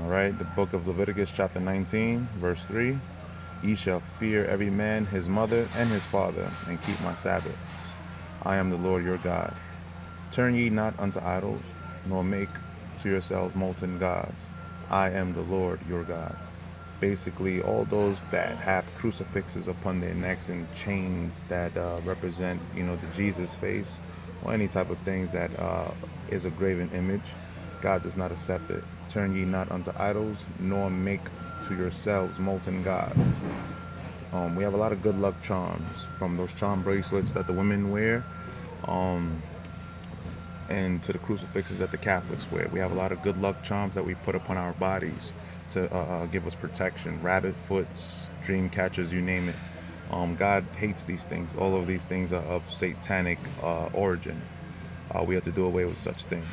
All right, the book of Leviticus, chapter 19, verse 3. Ye shall fear every man his mother and his father, and keep my Sabbaths. I am the Lord your God. Turn ye not unto idols, nor make to yourselves molten gods. I am the Lord your God. Basically, all those that have crucifixes upon their necks and chains that represent, the Jesus face, or any type of things that is a graven image, God does not accept it. Turn ye not unto idols, nor make to yourselves molten gods. We have a lot of good luck charms, from those charm bracelets that the women wear, and to the crucifixes that the Catholics wear. We have a lot of good luck charms that we put upon our bodies to give us protection. Rabbit foots, dream catchers, you name it. God hates these things. All of these things are of satanic origin. We have to do away with such things.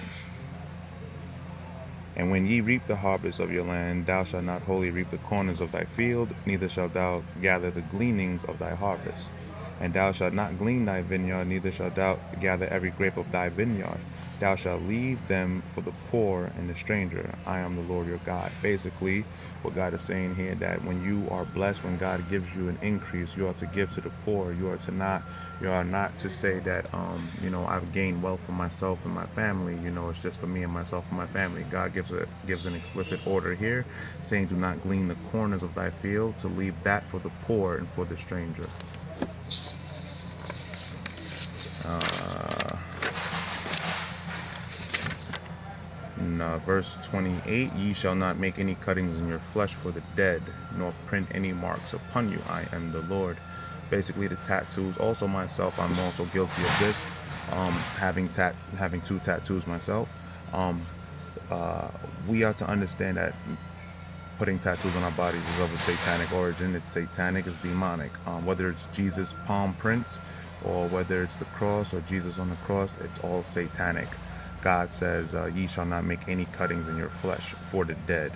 And when ye reap the harvest of your land, thou shalt not wholly reap the corners of thy field, neither shalt thou gather the gleanings of thy harvest. And thou shalt not glean thy vineyard, neither shalt thou gather every grape of thy vineyard. Thou shalt leave them for the poor and the stranger. I am the Lord your God. Basically, what God is saying here, that when you are blessed, when God gives you an increase, you are to give to the poor. You are not to say that, I've gained wealth for myself and my family. It's just for me and myself and my family. God gives an explicit order here, saying, do not glean the corners of thy field, to leave that for the poor and for the stranger. In verse 28, ye shall not make any cuttings in your flesh for the dead, nor print any marks upon you. I am the Lord. Basically, the tattoos. Also, myself, I'm also guilty of this. Having two tattoos myself. We are to understand that putting tattoos on our bodies is of a satanic origin. It's satanic, it's demonic. Whether it's Jesus' palm prints, or whether it's the cross or Jesus on the cross, it's all satanic. God says, ye shall not make any cuttings in your flesh for the dead.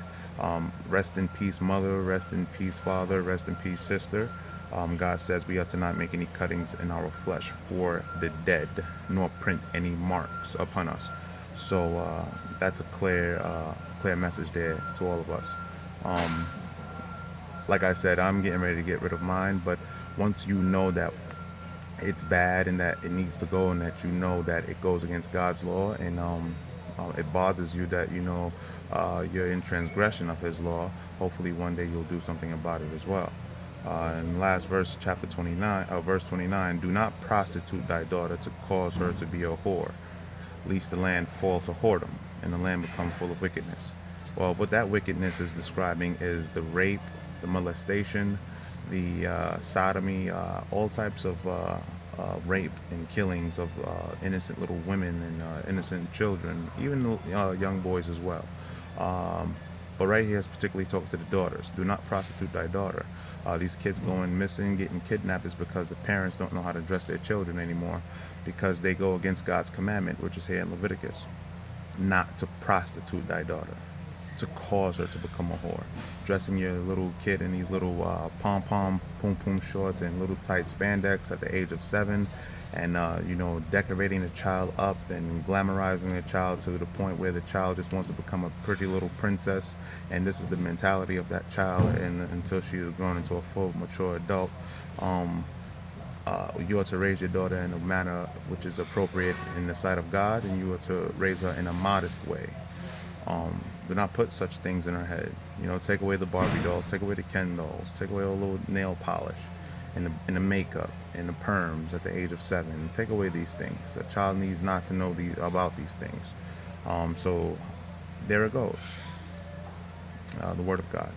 Rest in peace, mother. Rest in peace, father. Rest in peace, sister. God says we are to not make any cuttings in our flesh for the dead, nor print any marks upon us. So that's a clear message there to all of us. Like I said, I'm getting ready to get rid of mine, but once you know that it's bad and that it needs to go, and that you know that it goes against God's law, and it bothers you that you're in transgression of His law, hopefully one day you'll do something about it as well. In last verse, chapter 29, verse 29, do not prostitute thy daughter to cause her to be a whore, lest the land fall to whoredom, and the land become full of wickedness. Well, what that wickedness is describing is the rape, the molestation, the sodomy, all types of rape and killings of innocent little women and innocent children, even young boys as well. But right here it's particularly talking to the daughters. Do not prostitute thy daughter. These kids going missing, getting kidnapped, is because the parents don't know how to dress their children anymore, because they go against God's commandment, which is here in Leviticus, not to prostitute thy daughter, to cause her to become a whore. Dressing your little kid in these little pom-pom, poom-poom shorts and little tight spandex at the age of 7, and decorating the child up and glamorizing the child to the point where the child just wants to become a pretty little princess, and this is the mentality of that child, and until she is grown into a full mature adult. You are to raise your daughter in a manner which is appropriate in the sight of God, and you are to raise her in a modest way. Do not put such things in her head. Take away the Barbie dolls, take away the Ken dolls, take away all the little nail polish, and the makeup, and the perms at the age of 7. Take away these things. A child needs not to know about these things. So there it goes. The Word of God.